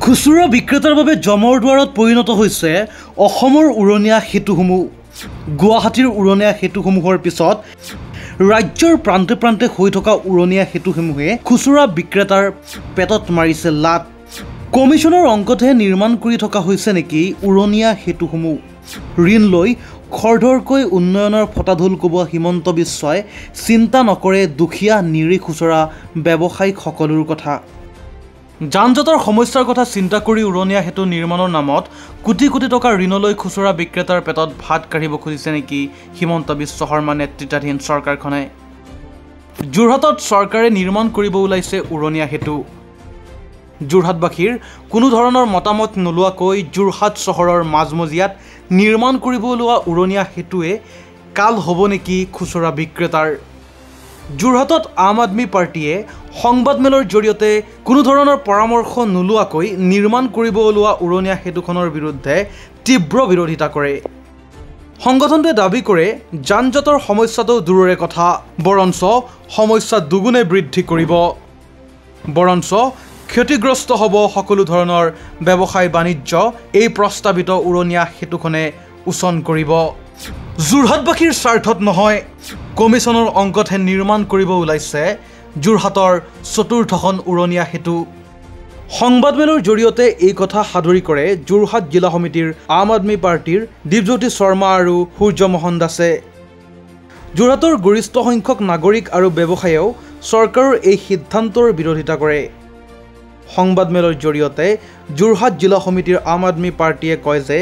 খুচুৰা বিক্ৰেতাৰ বাবে জমৰ দুৱাৰত পৰিণত হৈছে অসমৰ উৰণীয়া সেতুসমূহ। গুৱাহাটীৰ উৰণীয়া সেতুসমূহৰ পিছত ৰাজ্যৰ প্ৰান্তে প্ৰান্তে হৈ থকা উৰণীয়া সেতুসমূহে খুচুৰা বিক্ৰেতাৰ পেটত মাৰিছে লাট। কমিছনৰ অংকতহে নিৰ্মাণ কৰি থকা হৈছে নেকি উৰণীয়া সেতুসমূহ? ঋণ লৈ খৰধৰকৈ উন্নয়নৰ ফটাঢোল কোবোৱা হিমন্ত বিশ্বই চিন্তা নকৰে দুখীয়া নিৰীহ খুচুৰা ব্যৱসায়িকসকলৰ কথা। যান-জঁটৰ সমস্যাৰ কথা চিন্তা কৰি উৰণীয়া সেতু নিৰ্মাণৰ নামত কোটি কোটি টকা ঋণলৈ খুচুৰা বিক্ৰেতাৰ পেটত ভাত কাঢ়িব খুজিছে নেকি হিমন্ত বিশ্ব শৰ্মা নেতৃত্বাধীন চৰকাৰখনে? যোৰহাটত চৰকাৰে নিৰ্মাণ কৰিব ওলাইছে উৰণীয়া সেতু। যোৰহাটবাসীৰ কোনো ধৰণৰ মতামত নোলোৱাকৈ যোৰহাট চহৰৰ মাজমজিয়াত নিৰ্মাণ কৰিব ওলোৱা উৰণীয়া সেতুৱে কাল হ'ব নেকি খুচুৰা বিক্ৰেতাৰ? যোৰহাটত আম আদমি পাৰ্টিয়ে সংবাদমেলৰ জৰিয়তে কোনো ধৰণৰ পৰামৰ্শ নোলোৱাকৈ নিৰ্মাণ কৰিব ওলোৱা উৰণীয়া সেতুখনৰ বিৰুদ্ধে তীব্ৰ বিৰোধিতা কৰে। সংগঠনটোৱে দাবী কৰে যান-জঁটৰ সমস্যাটো দূৰৰে কথা, বৰঞ্চ সমস্যা দুগুণে বৃদ্ধি কৰিব। বৰঞ্চ ক্ষতিগ্ৰস্ত হ'ব সকলো ধৰণৰ ব্যৱসায় বাণিজ্য এই প্ৰস্তাৱিত উৰণীয়া সেতুখনে উচন কৰিব। যোৰহাটবাসীৰ স্বাৰ্থত নহয়, কমিছনৰ অংকতহে নিৰ্মাণ কৰিব ওলাইছে যোৰহাটৰ চতুৰ্থখন উৰণীয়া সেতু। সংবাদমেলৰ জৰিয়তে এই কথা সাদৰি কৰে যোৰহাট জিলা সমিতিৰ আম আদমি পাৰ্টিৰ দীপজ্যোতি শৰ্মা আৰু সূৰ্যমোহন দাসে। যোৰহাটৰ গৰিষ্ঠ সংখ্যক নাগৰিক আৰু ব্যৱসায়ীয়েও চৰকাৰৰ এই সিদ্ধান্তৰ বিৰোধিতা কৰে। সংবাদমেলৰ জৰিয়তে যোৰহাট জিলা সমিতিৰ আম আদমি পাৰ্টিয়ে কয় যে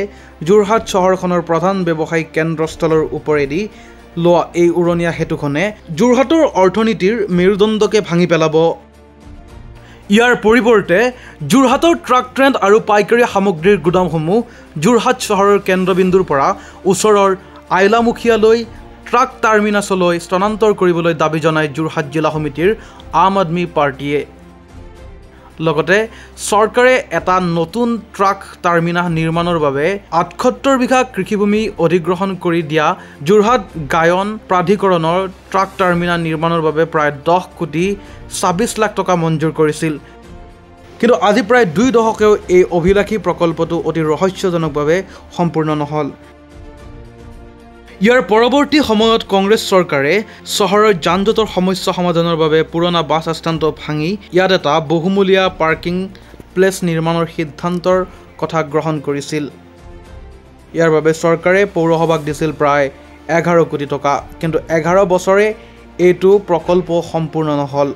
যোৰহাট চহৰখনৰ প্ৰধান ব্যৱসায়িক কেন্দ্ৰস্থলৰ ওপৰেদি লোৱা এই উৰণীয়া সেতুখনে যোৰহাটৰ অৰ্থনীতিৰ মেৰুদণ্ডকে ভাঙি পেলাব। ইয়াৰ পৰিৱৰ্তে যোৰহাটৰ ট্ৰাক ট্ৰেণ্ড আৰু পাইকাৰী সামগ্ৰীৰ গুদামসমূহ যোৰহাট চহৰৰ কেন্দ্ৰবিন্দুৰ পৰা ওচৰৰ আইলামুখীয়ালৈ ট্ৰাক টাৰ্মিনাছলৈ স্থানান্তৰ কৰিবলৈ দাবী জনায় যোৰহাট জিলা সমিতিৰ আম আদমি পাৰ্টিয়ে। লগতে চৰকাৰে এটা নতুন ট্ৰাক টাৰ্মিনাছ নিৰ্মাণৰ বাবে ৭৮ বিঘা কৃষিভূমি অধিগ্ৰহণ কৰি দিয়া যোৰহাট গায়ন প্ৰাধিকৰণৰ ট্ৰাক টাৰ্মিনাছ নিৰ্মাণৰ বাবে প্ৰায় 10 কোটি ২৬ লাখ টকা মঞ্জুৰ কৰিছিল। কিন্তু আজি প্ৰায় 2 দশকেও এই অভিলাষী প্ৰকল্পটো অতি ৰহস্যজনকভাৱে সম্পূৰ্ণ নহ'ল। ইয়াৰ পৰৱৰ্তী সময়ত কংগ্ৰেছ চৰকাৰে চহৰৰ যান-জঁটৰ সমস্যা সমাধানৰ বাবে পুৰণা বাছ আস্থানটো ভাঙি ইয়াত এটা বহুমূলীয়া পাৰ্কিং প্লেচ নিৰ্মাণৰ সিদ্ধান্তৰ কথা গ্ৰহণ কৰিছিল। ইয়াৰ বাবে চৰকাৰে পৌৰসভাক দিছিল প্ৰায় 11 কোটি টকা। কিন্তু 11 বছৰে এইটো প্ৰকল্প সম্পূৰ্ণ নহ'ল।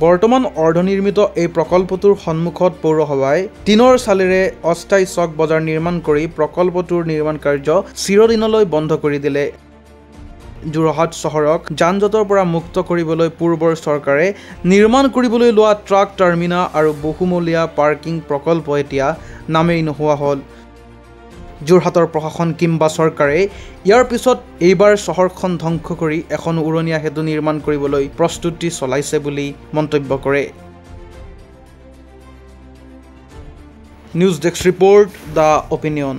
বৰ্তমান অৰ্ধনিৰ্মিত এই প্ৰকল্পটোৰ সন্মুখত পৌৰসভাই টিনৰ চালেৰে অস্থায়ী চক বজাৰ নিৰ্মাণ কৰি প্ৰকল্পটোৰ নিৰ্মাণ কাৰ্য চিৰদিনলৈ বন্ধ কৰি দিলে। যোৰহাট চহৰক যান-জঁটৰ পৰা মুক্ত কৰিবলৈ পূৰ্বৰ চৰকাৰে নিৰ্মাণ কৰিবলৈ লোৱা ট্ৰাক টাৰ্মিনাছ আৰু বহুমূলীয়া পাৰ্কিং প্ৰকল্প এতিয়া নামেই নোহোৱা হ'ল। যোৰহাটৰ প্ৰশাসন কিংবা চৰকাৰে ইয়াৰ পিছত এইবাৰ চহৰখন ধ্বংস কৰি এখন উৰণীয়া সেতু নিৰ্মাণ কৰিবলৈ প্ৰস্তুতি চলাইছে বুলি মন্তব্য কৰে। News desk report, the opinion.